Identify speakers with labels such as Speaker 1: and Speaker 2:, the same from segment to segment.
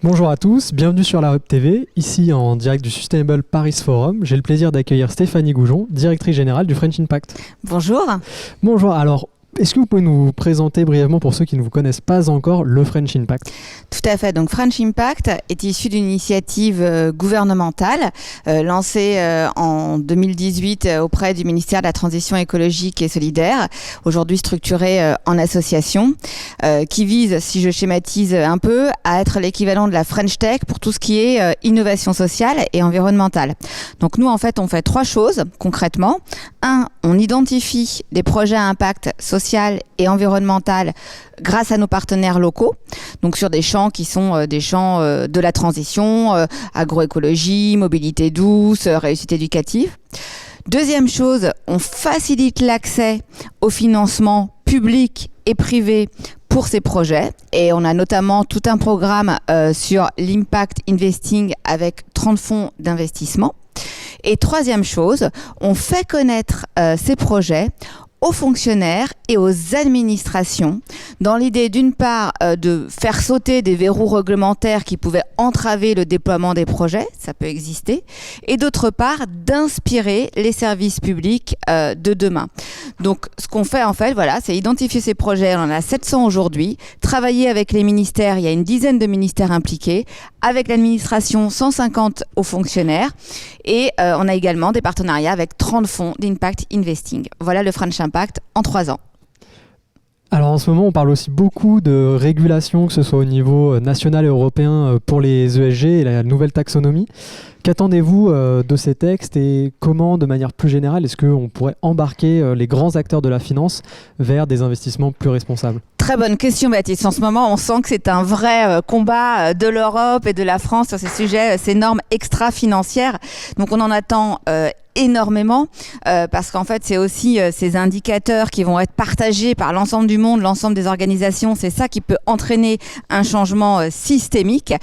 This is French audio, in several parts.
Speaker 1: Bonjour à tous, bienvenue sur la Hub TV, ici en direct du Sustainable Paris Forum. J'ai le plaisir d'accueillir Stéphanie Goujon, directrice générale du French Impact.
Speaker 2: Bonjour.
Speaker 1: Bonjour, alors est-ce que vous pouvez nous présenter brièvement pour ceux qui ne vous connaissent pas encore le French Impact ?
Speaker 2: Tout à fait. Donc French Impact est issu d'une initiative gouvernementale lancée en 2018 auprès du ministère de la Transition écologique et solidaire, aujourd'hui structurée en association, qui vise, si je schématise un peu, à être l'équivalent de la French Tech pour tout ce qui est innovation sociale et environnementale. Donc nous, en fait, on fait trois choses concrètement. Un, on identifie des projets à impact social et environnemental grâce à nos partenaires locaux, donc sur des champs qui sont des champs de la transition, agroécologie, mobilité douce, réussite éducative. Deuxième chose, on facilite l'accès au financement public et privé pour ces projets et on a notamment tout un programme sur l'impact investing avec 30 fonds d'investissement. Et troisième chose, on fait connaître ces projets aux fonctionnaires et aux administrations dans l'idée d'une part de faire sauter des verrous réglementaires qui pouvaient entraver le déploiement des projets, ça peut exister, et d'autre part d'inspirer les services publics de demain. Donc ce qu'on fait en fait, voilà, c'est identifier ces projets, on en a 700 aujourd'hui, travailler avec les ministères, il y a une dizaine de ministères impliqués, avec l'administration 150 aux fonctionnaires et on a également des partenariats avec 30 fonds d'impact investing. Voilà le French Impact en 3 ans.
Speaker 1: Alors en ce moment, on parle aussi beaucoup de régulation, que ce soit au niveau national et européen pour les ESG et la nouvelle taxonomie. Qu'attendez-vous de ces textes et comment, de manière plus générale, est-ce qu'on pourrait embarquer les grands acteurs de la finance vers des investissements plus responsables ?
Speaker 2: Très bonne question, Baptiste. En ce moment, on sent que c'est un vrai combat de l'Europe et de la France sur ces sujets, ces normes extra-financières. Donc on en attend énormément parce qu'en fait c'est aussi ces indicateurs qui vont être partagés par l'ensemble du monde, l'ensemble des organisations, c'est ça qui peut entraîner un changement systémique.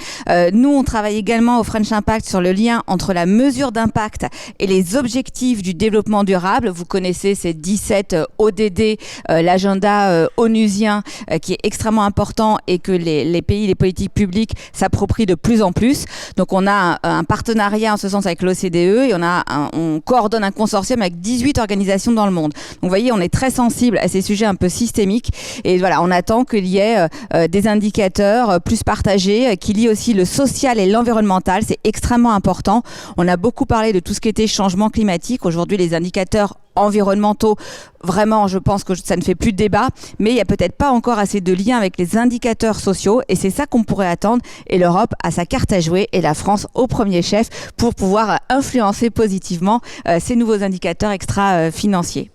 Speaker 2: Nous on travaille également au French Impact sur le lien entre la mesure d'impact et les objectifs du développement durable. Vous connaissez ces 17 ODD, l'agenda onusien qui est extrêmement important et que les pays, les politiques publiques s'approprient de plus en plus. Donc on a un partenariat en ce sens avec l'OCDE et on coordonne un consortium avec 18 organisations dans le monde. Donc vous voyez, on est très sensible à ces sujets un peu systémiques et voilà, on attend qu'il y ait des indicateurs plus partagés qui lient aussi le social et l'environnemental. C'est extrêmement important. On a beaucoup parlé de tout ce qui était changement climatique. Aujourd'hui, les indicateurs environnementaux, vraiment, je pense que ça ne fait plus de débat, mais il n'y a peut-être pas encore assez de liens avec les indicateurs sociaux et c'est ça qu'on pourrait attendre et l'Europe a sa carte à jouer et la France au premier chef pour pouvoir influencer positivement ces nouveaux indicateurs extra-financiers.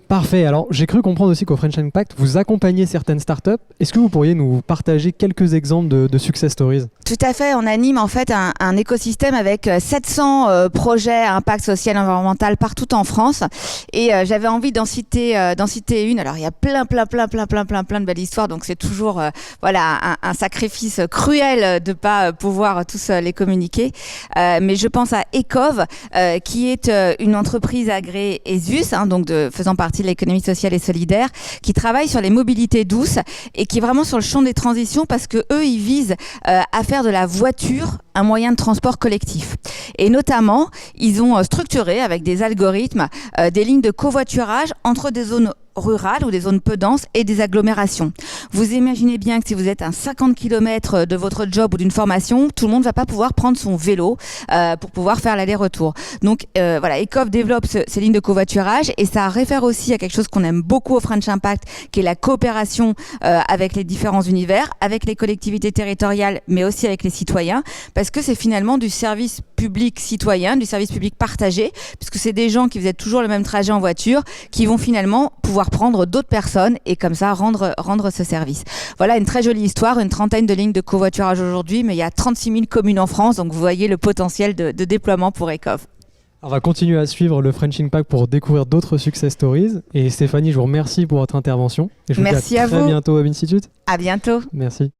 Speaker 1: Parfait. Alors, j'ai cru comprendre aussi qu'au French Impact, vous accompagnez certaines startups. Est-ce que vous pourriez nous partager quelques exemples de success stories ?
Speaker 2: Tout à fait. On anime en fait un écosystème avec 700 projets à impact social et environnemental partout en France. Et j'avais envie d'en citer une. Alors, il y a plein de belles histoires. Donc, c'est toujours un sacrifice cruel de pas pouvoir tous les communiquer. Mais je pense à Ecov, qui est une entreprise agréée ESUS, donc faisant partie de l'économie sociale et solidaire, qui travaille sur les mobilités douces et qui est vraiment sur le champ des transitions parce que eux, ils visent à faire de la voiture un moyen de transport collectif. Et notamment, ils ont structuré avec des algorithmes des lignes de covoiturage entre des zones rurales ou des zones peu denses et des agglomérations. Vous imaginez bien que si vous êtes à 50 km de votre job ou d'une formation, tout le monde ne va pas pouvoir prendre son vélo pour pouvoir faire l'aller-retour. Donc Ecov développe ces lignes de covoiturage et ça réfère aussi à quelque chose qu'on aime beaucoup au French Impact, qui est la coopération avec les différents univers, avec les collectivités territoriales, mais aussi avec les citoyens, parce que c'est finalement du service public citoyen, du service public partagé, puisque c'est des gens qui faisaient toujours le même trajet en voiture, qui vont finalement pouvoir prendre d'autres personnes et comme ça rendre ce service. Voilà une très jolie histoire, une 30aine de lignes de covoiturage aujourd'hui, mais il y a 36 000 communes en France, donc vous voyez le potentiel de déploiement pour Ecov.
Speaker 1: On va continuer à suivre le French Impact pour découvrir d'autres success stories. Et Stéphanie, je vous remercie pour votre intervention. Et je vous dis à très bientôt à Institute.
Speaker 2: À bientôt.
Speaker 1: Merci.